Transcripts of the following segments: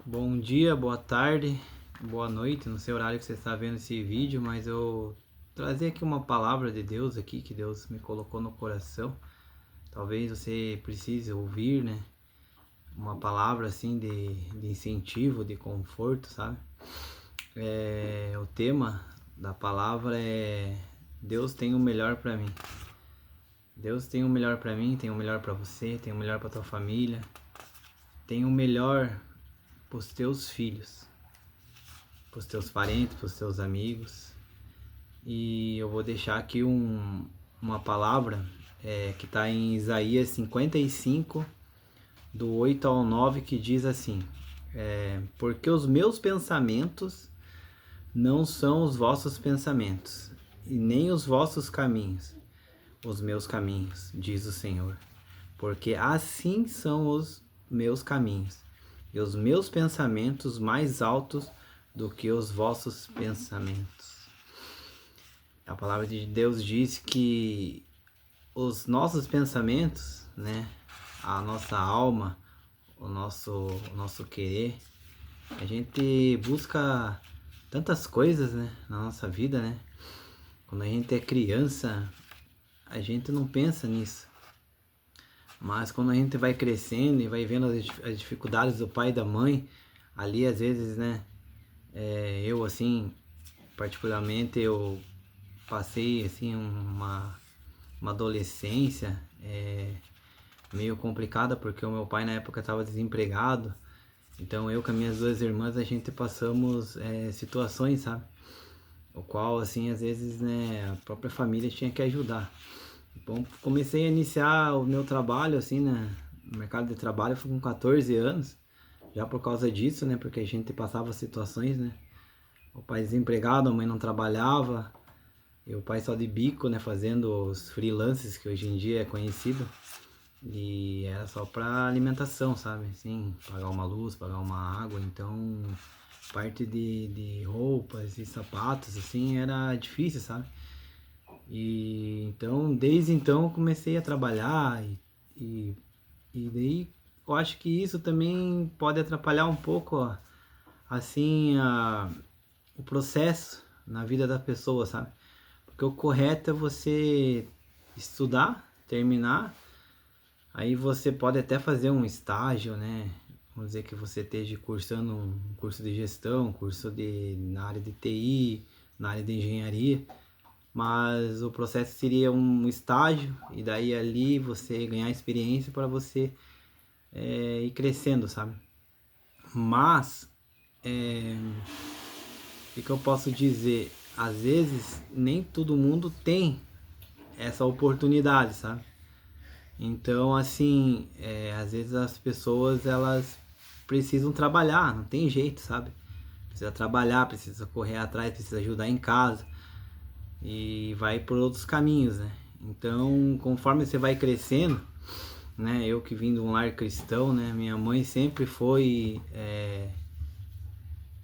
Bom dia, boa tarde, boa noite, não sei o horário que você está vendo esse vídeo, mas eu trazer aqui uma palavra de Deus aqui, que Deus me colocou no coração. Talvez você precise ouvir, né? Uma palavra assim de incentivo, de conforto, sabe? O tema da palavra é Deus tem o melhor para mim. Deus tem o melhor para mim, tem o melhor para você, tem o melhor para tua família, tem o melhor para os teus filhos, para os teus parentes, para os teus amigos. E eu vou deixar aqui uma palavra que está em Isaías 55, do 8 ao 9, que diz assim: porque os meus pensamentos não são os vossos pensamentos, e nem os vossos caminhos, os meus caminhos, diz o Senhor. Porque assim são os meus caminhos, e os meus pensamentos mais altos do que os vossos pensamentos. A palavra de Deus diz que os nossos pensamentos, né, a nossa alma, o nosso querer, a gente busca tantas coisas, né, na nossa vida, né? Quando a gente é criança, a gente não pensa nisso. Mas quando a gente vai crescendo e vai vendo as dificuldades do pai e da mãe, ali às vezes, né, eu assim, particularmente, eu passei assim uma adolescência meio complicada, porque o meu pai na época estava desempregado. Então eu com as minhas duas irmãs, a gente passamos situações, sabe? O qual assim, às vezes, né, a própria família tinha que ajudar. Então comecei a iniciar o meu trabalho assim, né, no mercado de trabalho, foi com 14 anos. Já por causa disso, né, porque a gente passava situações, né? O pai desempregado, a mãe não trabalhava, e o pai só de bico, né, fazendo os freelances, que hoje em dia é conhecido. E era só para alimentação, sabe? Assim, pagar uma luz, pagar uma água. Então, parte de roupas e sapatos, assim, era difícil, sabe? E então, desde então, eu comecei a trabalhar e daí eu acho que isso também pode atrapalhar um pouco, ó, assim, o processo na vida da pessoa, sabe? Porque o correto é você estudar, terminar. Aí você pode até fazer um estágio, né? Vamos dizer que você esteja cursando um curso de gestão, na área de TI, na área de engenharia, mas o processo seria um estágio e daí ali você ganhar experiência para você ir crescendo, sabe? Mas, o que eu posso dizer? Às vezes nem todo mundo tem essa oportunidade, sabe? Então, assim, às vezes as pessoas elas precisam trabalhar, não tem jeito, sabe? Precisa trabalhar, precisa correr atrás, precisa ajudar em casa e vai por outros caminhos, né? Então, conforme você vai crescendo, né? Eu que vim de um lar cristão, né? Minha mãe sempre foi,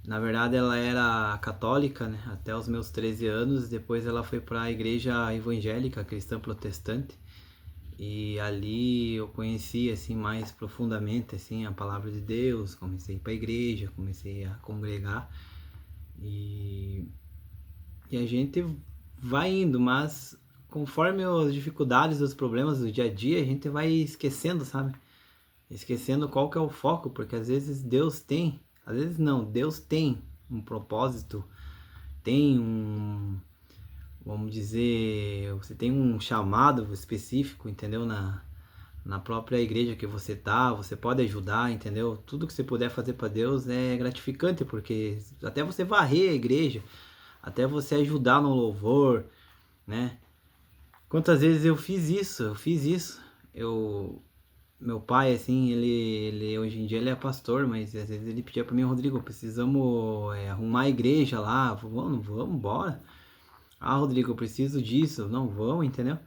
na verdade, ela era católica, né? Até os meus 13 anos. Depois ela foi para a igreja evangélica, cristã protestante. E ali eu conheci assim mais profundamente assim a palavra de Deus, comecei a ir para a igreja, comecei a congregar e, e a gente vai indo, mas conforme as dificuldades, os problemas do dia a dia, a gente vai esquecendo, sabe? Esquecendo qual que é o foco, porque às vezes Deus tem, às vezes não, Deus tem um propósito, tem vamos dizer, você tem um chamado específico, entendeu? Na própria igreja que você tá, você pode ajudar, entendeu? Tudo que você puder fazer para Deus é gratificante, porque até você varrer a igreja, até você ajudar no louvor, né? Quantas vezes eu fiz isso? Eu fiz isso. Meu pai, assim, ele hoje em dia ele é pastor, mas às vezes ele pedia para mim: Rodrigo, precisamos arrumar a igreja lá, vamos, embora. Ah, Rodrigo, eu preciso disso. Não, vamos, entendeu?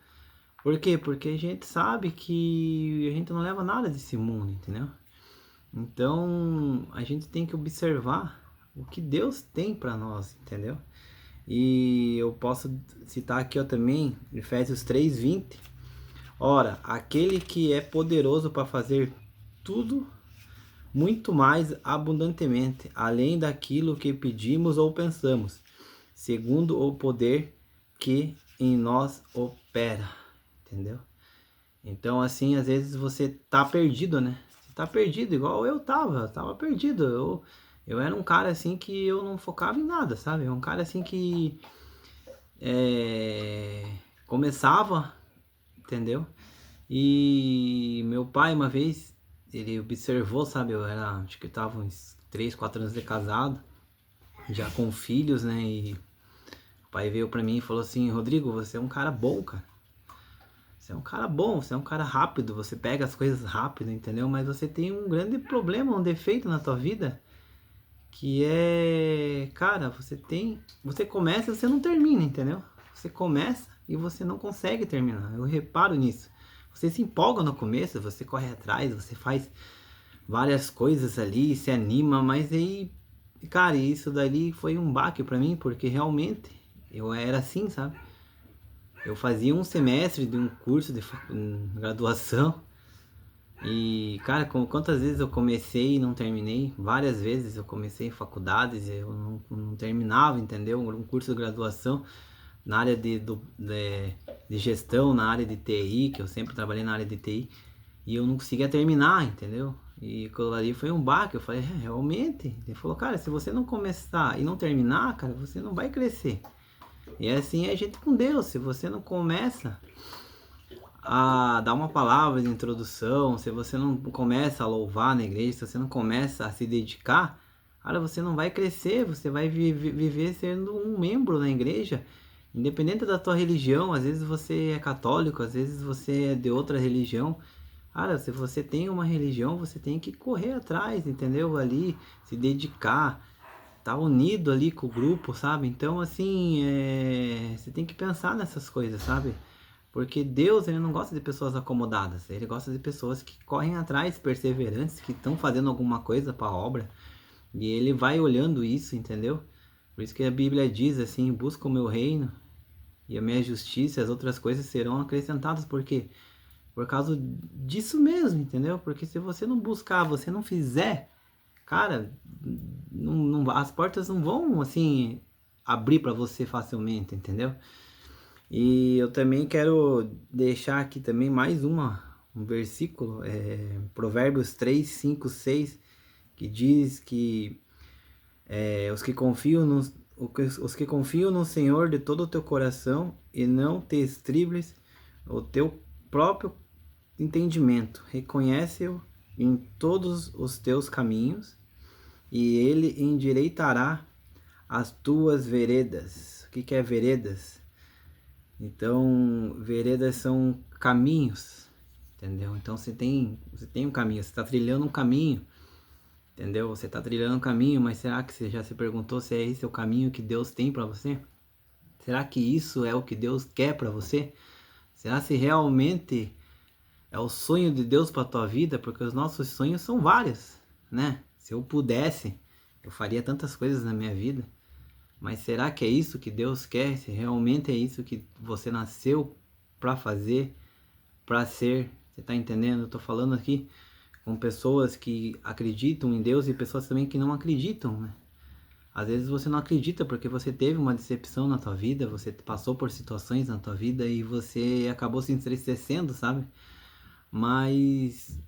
Por quê? Porque a gente sabe que a gente não leva nada desse mundo, entendeu? Então, a gente tem que observar o que Deus tem para nós, entendeu? E eu posso citar aqui ó, também Efésios 3:20. Ora, aquele que é poderoso para fazer tudo muito mais abundantemente, além daquilo que pedimos ou pensamos, segundo o poder que em nós opera, entendeu? Então, assim, às vezes você tá perdido, né? Você tá perdido, igual eu tava perdido. Eu era um cara assim que eu não focava em nada, sabe? Um cara assim que começava, entendeu? E meu pai, uma vez, ele observou, sabe? Eu era, acho que eu tava uns 3, 4 anos de casado, já com filhos, né? E o pai veio pra mim e falou assim: Rodrigo, você é um cara bom, cara. Você é um cara bom, você é um cara rápido, você pega as coisas rápido, entendeu? Mas você tem um grande problema, um defeito na tua vida, que é, cara, você começa e você não termina, entendeu? Você começa e você não consegue terminar. Eu reparo nisso. Você se empolga no começo, você corre atrás, você faz várias coisas ali, se anima, mas aí, cara, isso dali foi um baque pra mim, porque realmente eu era assim, sabe? Eu fazia um semestre de um curso de graduação e, cara, quantas vezes eu comecei e não terminei? Várias vezes eu comecei em faculdades e eu não terminava, entendeu? Um curso de graduação na área de gestão, na área de TI, que eu sempre trabalhei na área de TI, e eu não conseguia terminar, entendeu? E aquilo ali foi um baque. Eu falei, realmente? Ele falou, cara, se você não começar e não terminar, cara, você não vai crescer. E assim é a gente com Deus. Se você não começa a dar uma palavra de introdução, se você não começa a louvar na igreja, se você não começa a se dedicar, cara, você não vai crescer, você vai viver sendo um membro na igreja, independente da tua religião. Às vezes você é católico, às vezes você é de outra religião. Cara, se você tem uma religião, você tem que correr atrás, entendeu? Ali, se dedicar, tá unido ali com o grupo, sabe? Então, assim, você tem que pensar nessas coisas, sabe? Porque Deus, ele não gosta de pessoas acomodadas, ele gosta de pessoas que correm atrás, perseverantes, que estão fazendo alguma coisa para a obra. E ele vai olhando isso, entendeu? Por isso que a Bíblia diz assim: busca o meu reino e a minha justiça, as outras coisas serão acrescentadas. Por quê? Por causa disso mesmo, entendeu? Porque se você não buscar, você não fizer, cara, as portas não vão assim abrir para você facilmente, entendeu? E eu também quero deixar aqui também mais um versículo, Provérbios 3, 5, 6, que diz que os que confiam no Senhor de todo o teu coração e não te estribles o teu próprio entendimento. Reconhece-o em todos os teus caminhos e ele endireitará as tuas veredas. O que é veredas? Então, veredas são caminhos, entendeu? Então você tem um caminho, você está trilhando um caminho, entendeu? Você está trilhando um caminho, mas será que você já se perguntou se é esse o caminho que Deus tem para você? Será que isso é o que Deus quer para você? Será se realmente é o sonho de Deus para tua vida? Porque os nossos sonhos são vários, né? Se eu pudesse, eu faria tantas coisas na minha vida. Mas será que é isso que Deus quer? Se realmente é isso que você nasceu para fazer, para ser? Você tá entendendo? Eu tô falando aqui com pessoas que acreditam em Deus e pessoas também que não acreditam, né? Às vezes você não acredita porque você teve uma decepção na tua vida, você passou por situações na tua vida e você acabou se entristecendo, sabe? Mas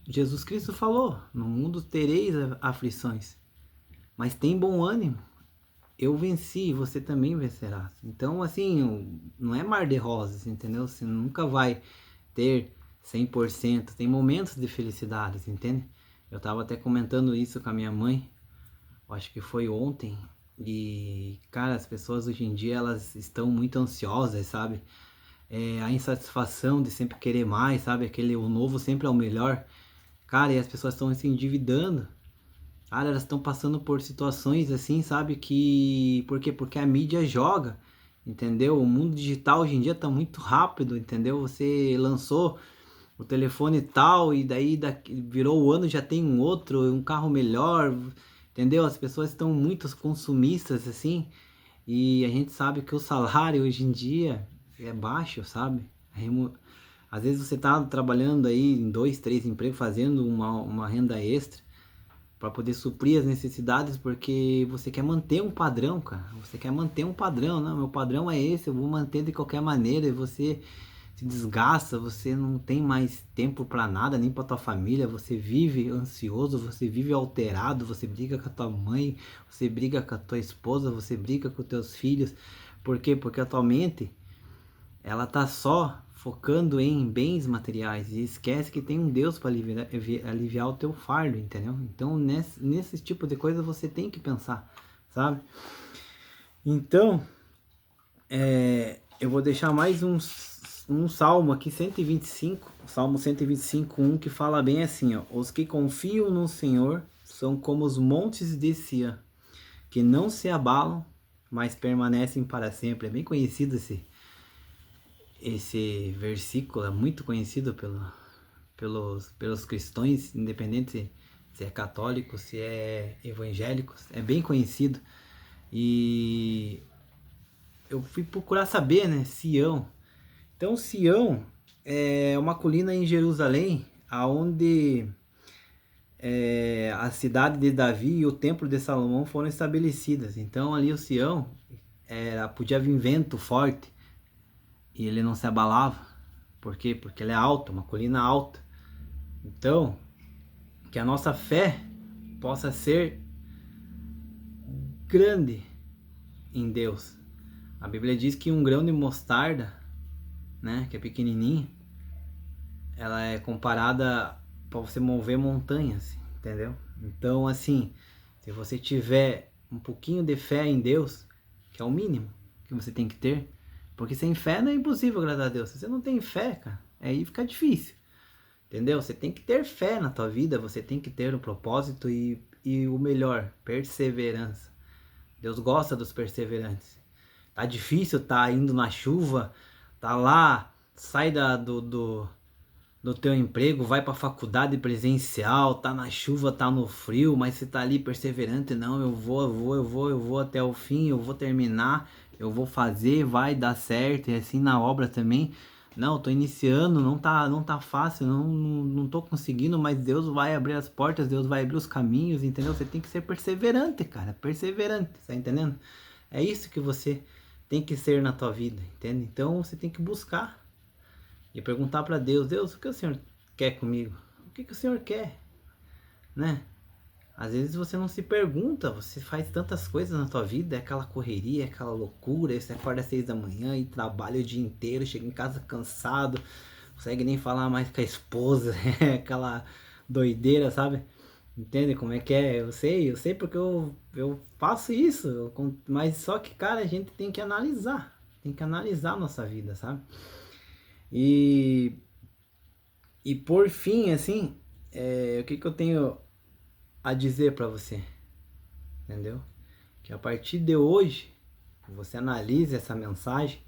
Jesus Cristo falou: no mundo tereis aflições, mas tem bom ânimo. Eu venci, você também vencerá. Então, assim, não é mar de rosas, entendeu? Você nunca vai ter 100%. Tem momentos de felicidade, entende? Eu tava até comentando isso com a minha mãe, acho que foi ontem. E, cara, as pessoas hoje em dia, elas estão muito ansiosas, sabe? A insatisfação de sempre querer mais, sabe? O novo sempre é o melhor. Cara, e as pessoas estão se endividando. Cara, elas estão passando por situações assim, sabe? Por quê? Porque a mídia joga, entendeu? O mundo digital hoje em dia tá muito rápido, entendeu? Você lançou o telefone tal e daí virou o ano, já tem um outro, um carro melhor, entendeu? As pessoas estão muito consumistas assim, e a gente sabe que o salário hoje em dia é baixo, sabe? Às vezes você tá trabalhando aí em 2, 3 empregos, fazendo uma renda extra para poder suprir as necessidades, porque você quer manter um padrão, cara. Você quer manter um padrão, não? Meu padrão é esse, eu vou manter de qualquer maneira. E você se desgasta, você não tem mais tempo para nada, nem para tua família. Você vive ansioso, você vive alterado, você briga com a tua mãe, você briga com a tua esposa, você briga com os teus filhos. Por quê? Porque a tua mente, ela tá só focando em bens materiais e esquece que tem um Deus para aliviar o teu fardo, entendeu? Então, nesse tipo de coisa você tem que pensar, sabe? Então, eu vou deixar mais um salmo aqui, 125, Salmo 125, 1, que fala bem assim, ó: os que confiam no Senhor são como os montes de Sião, que não se abalam, mas permanecem para sempre. É bem conhecido esse versículo, é muito conhecido pelos cristãos, independente se é católico, se é evangélico, é bem conhecido. E eu fui procurar saber, né, Sião. Então, Sião é uma colina em Jerusalém, aonde a cidade de Davi e o templo de Salomão foram estabelecidas. Então, ali o Sião podia vir vento forte e ele não se abalava. Por quê? Porque ele é alto, uma colina alta. Então, que a nossa fé possa ser grande em Deus. A Bíblia diz que um grão de mostarda, né, que é pequenininho, ela é comparada para você mover montanhas, entendeu? Então, assim, se você tiver um pouquinho de fé em Deus, que é o mínimo que você tem que ter, porque sem fé não é impossível agradar a Deus. Se você não tem fé, cara, aí fica difícil. Entendeu? Você tem que ter fé na tua vida, você tem que ter um propósito e o melhor, perseverança. Deus gosta dos perseverantes. Tá difícil, tá indo na chuva, tá lá, sai do teu emprego, vai pra faculdade presencial, tá na chuva, tá no frio, mas você tá ali perseverante, não, eu vou até o fim, eu vou terminar, eu vou fazer, vai dar certo, e assim na obra também. Não, tô iniciando, não tá fácil, não tô conseguindo, mas Deus vai abrir as portas, Deus vai abrir os caminhos, entendeu? Você tem que ser perseverante, cara, perseverante, tá entendendo? É isso que você tem que ser na tua vida, entende? Então você tem que buscar e perguntar para Deus: Deus, o que o Senhor quer comigo? O que o Senhor quer, né? Às vezes você não se pergunta, você faz tantas coisas na tua vida, é aquela correria, é aquela loucura, você acorda às 6 da manhã e trabalha o dia inteiro, chega em casa cansado, não consegue nem falar mais com a esposa, é aquela doideira, sabe? Entende como é que é? Eu sei porque eu faço isso, mas só que, cara, a gente tem que analisar a nossa vida, sabe? E, e por fim, assim, o que eu tenho a dizer para você, entendeu? Que a partir de hoje você analise essa mensagem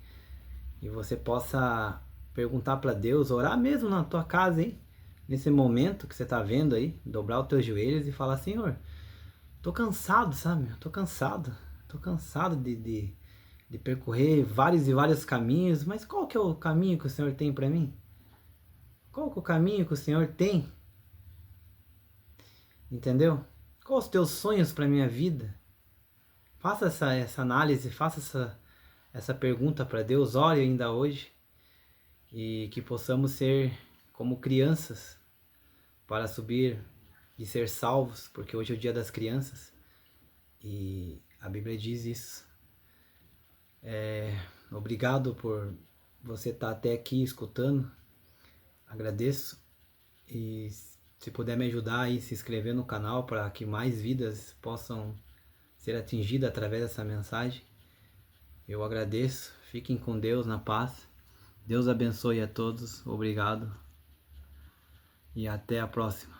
e você possa perguntar para Deus, orar mesmo na tua casa, hein? Nesse momento que você tá vendo aí, dobrar os teus joelhos e falar: Senhor, tô cansado, sabe? Tô cansado de percorrer vários e vários caminhos, mas qual que é o caminho que o Senhor tem para mim? Qual que é o caminho que o Senhor tem? Entendeu? Quais os teus sonhos para minha vida? Faça essa análise, faça essa pergunta para Deus, ore ainda hoje e que possamos ser como crianças para subir e ser salvos, porque hoje é o dia das crianças e a Bíblia diz isso. Obrigado por você estar até aqui escutando, agradeço, e se puder me ajudar aí, se inscrever no canal para que mais vidas possam ser atingidas através dessa mensagem, eu agradeço. Fiquem com Deus, na paz. Deus abençoe a todos. Obrigado. E até a próxima.